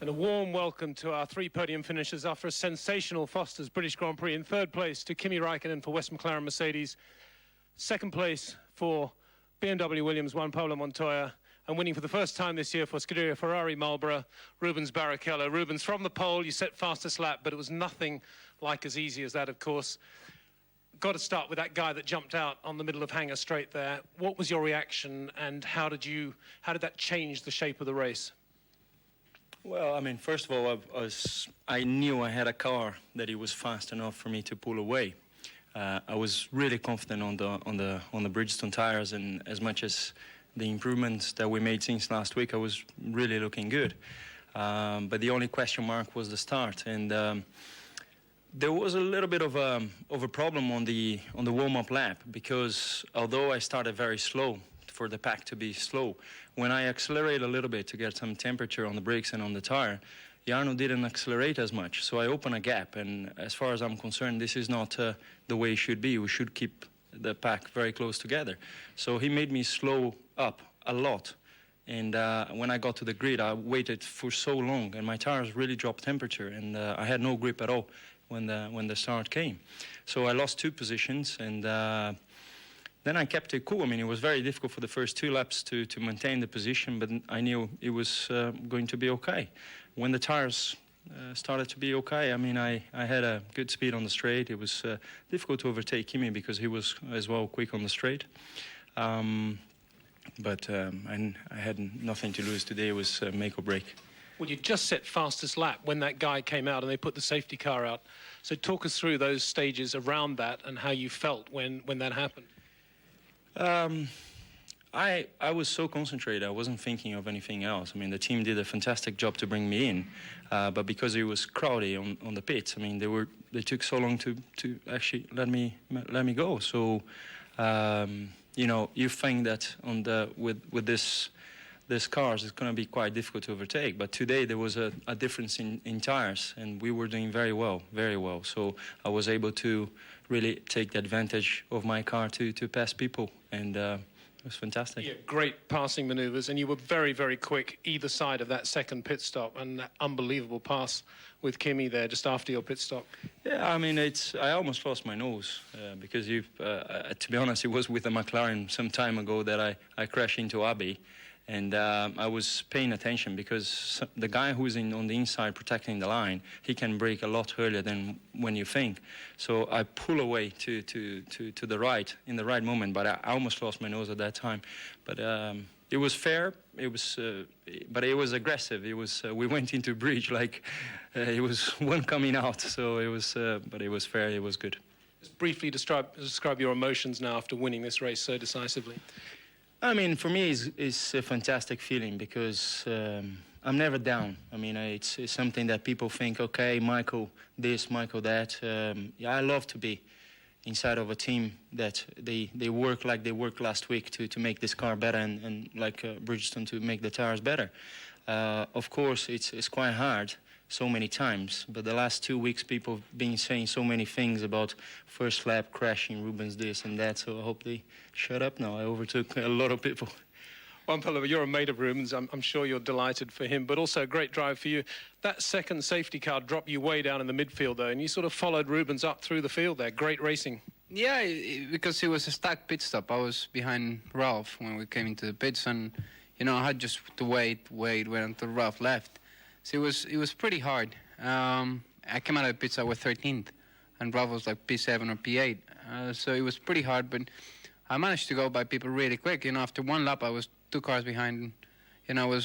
And a warm welcome to our three podium finishers after a sensational Foster's British Grand Prix. In third place to Kimi Räikkönen for West McLaren Mercedes. Second place for BMW Williams, Juan Pablo Montoya. And winning for the first time this year for Scuderia Ferrari Marlboro, Rubens Barrichello. Rubens, from the pole, you set fastest lap, but it was nothing like as easy as that, of course. Got to start with that guy that jumped out on the middle of Hangar Straight there. What was your reaction, and how did that change the shape of the race? Well, I mean, first of all, I knew I had a car that it was fast enough for me to pull away. I was really confident on the Bridgestone tires, and as much as the improvements that we made since last week, I was really looking good. But the only question mark was the start, and there was a little bit of a problem on the warm-up lap, because although I started very slow for the pack to be slow, when I accelerate a little bit to get some temperature on the brakes and on the tire, Jarno didn't accelerate as much, so I opened a gap, and as far as I'm concerned, this is not the way it should be. We should keep the pack very close together. So he made me slow up a lot, and when I got to the grid, I waited for so long, and my tires really dropped temperature, and I had no grip at all when the start came. So I lost 2 positions, and then I kept it cool. I mean, it was very difficult for the first 2 laps to maintain the position, but I knew it was going to be okay. When the tires started to be okay, I mean, I had a good speed on the straight. It was difficult to overtake Kimi because he was as well quick on the straight. But I had nothing to lose today. It was make or break. Well, you just set fastest lap when that guy came out and they put the safety car out. So talk us through those stages around that and how you felt when that happened. I was so concentrated, I wasn't thinking of anything else. I mean, the team did a fantastic job to bring me in, but because it was crowded on the pits, I mean, they took so long to actually let me go. So, you know, you think that with this cars, it's going to be quite difficult to overtake. But today there was a difference in tires, and we were doing very well, very well. So I was able to really take the advantage of my car to pass people, and it was fantastic. Yeah, great passing manoeuvres, and you were very, very quick either side of that second pit stop, and that unbelievable pass with Kimi there just after your pit stop. Yeah, I mean, I almost lost my nose because to be honest, it was with a McLaren some time ago that I crashed into Abbey. And I was paying attention because the guy who's on the inside protecting the line, he can brake a lot earlier than when you think. So I pull away to the right in the right moment, but I almost lost my nose at that time. But it was fair. It was, but it was aggressive. It was. We went into bridge like it was one coming out. So it was, but it was fair. It was good. Just briefly describe your emotions now after winning this race so decisively. I mean, for me, it's a fantastic feeling because I'm never down. I mean, it's something that people think, okay, Michael this, Michael that. Yeah, I love to be inside of a team that they work like they worked last week to make this car better and like Bridgestone to make the tires better. Of course, it's quite hard so many times, but the last 2 weeks people have been saying so many things about first lap crashing, Rubens this and that, so I hope they shut up now. I overtook a lot of people. Juan Pablo, you're a mate of Rubens. I'm sure you're delighted for him, but also a great drive for you. That second safety car dropped you way down in the midfield, though, and you sort of followed Rubens up through the field there. Great racing. Yeah, because it was a stacked pit stop. I was behind Ralph when we came into the pits, and, you know, I had just to wait until Ralph left. So it was pretty hard. I came out of the pits, I was 13th, and Ralph was like P7 or P8. So it was pretty hard, but I managed to go by people really quick. You know, after one lap, I was 2 cars behind. You know, I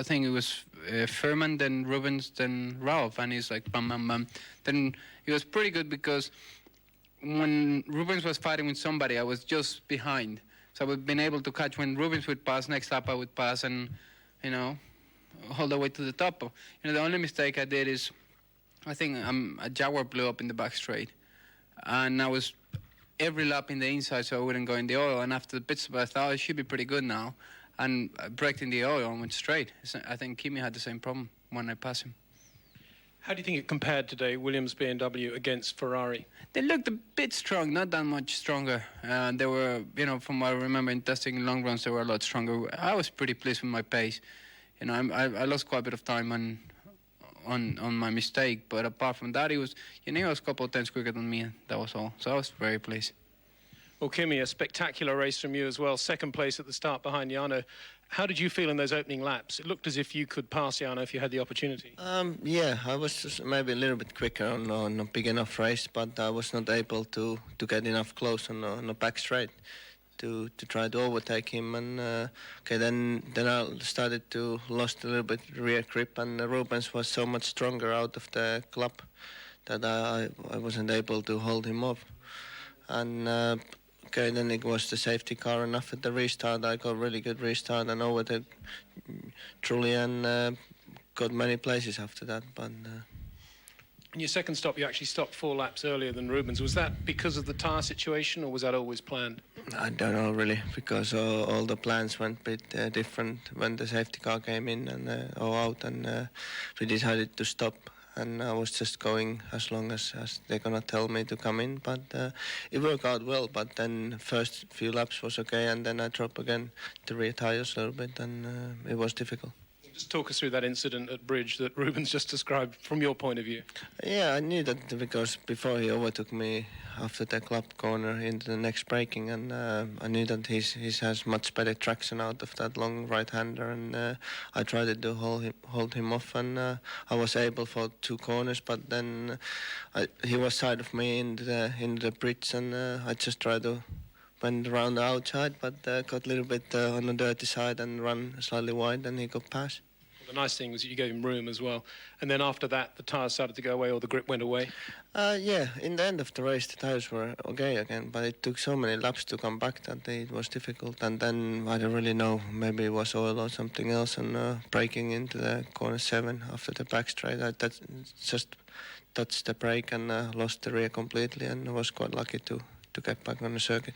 think it was Furman, then Rubens, then Ralph, and he's like bam, bam, bam. Then it was pretty good because when Rubens was fighting with somebody, I was just behind. So I would have been able to catch when Rubens would pass, next lap I would pass, and, you know, all the way to the top. You know, the only mistake I did is, I think a Jaguar blew up in the back straight, and I was every lap in the inside so I wouldn't go in the oil, and after the pit stop I thought it should be pretty good now, and I braked in the oil and went straight. I think Kimi had the same problem when I passed him. How do you think it compared today, Williams BMW against Ferrari? They looked a bit strong, not that much stronger. They were, you know, from what I remember in testing long runs, they were a lot stronger. I was pretty pleased with my pace. you know, I lost quite a bit of time on my mistake. But apart from that, he was a couple of times quicker than me. That was all. So I was very pleased. Well, Kimi, a spectacular race from you as well. Second place at the start behind Jarno. How did you feel in those opening laps? It looked as if you could pass Jarno if you had the opportunity. Yeah, I was just maybe a little bit quicker on a big enough race, but I was not able to get enough close on the back straight to try to overtake him. And then I started to lost a little bit rear grip, and Rubens was so much stronger out of the club that I wasn't able to hold him off. And then it was the safety car, and after the restart I got really good restart and over the Julian, got many places after that. But in your second stop you actually stopped 4 laps earlier than Rubens. Was that because of the tyre situation, or was that always planned? I don't know really, because all the plans went a bit different when the safety car came in and or out, and we decided to stop. And I was just going as long as they're gonna tell me to come in, but it worked out well. But then first few laps was okay, and then I dropped again the rear tires a little bit, and it was difficult. Just talk us through that incident at Bridge that Rubens just described from your point of view. Yeah, I knew that because before he overtook me after the club corner into the next braking, and I knew that he has much better traction out of that long right-hander, and I tried to hold him off, and I was able for 2 corners, but then he was side of me into the bridge, and I just tried to went around the outside, but got a little bit on the dirty side and run slightly wide, and he got past. The nice thing was that you gave him room as well. And then after that, the tyres started to go away, or the grip went away? Yeah, in the end of the race, the tyres were okay again, but it took so many laps to come back that it was difficult. And then I don't really know, maybe it was oil or something else, and braking into the corner 7 after the back straight, I just touched the brake and lost the rear completely, and I was quite lucky to get back on the circuit.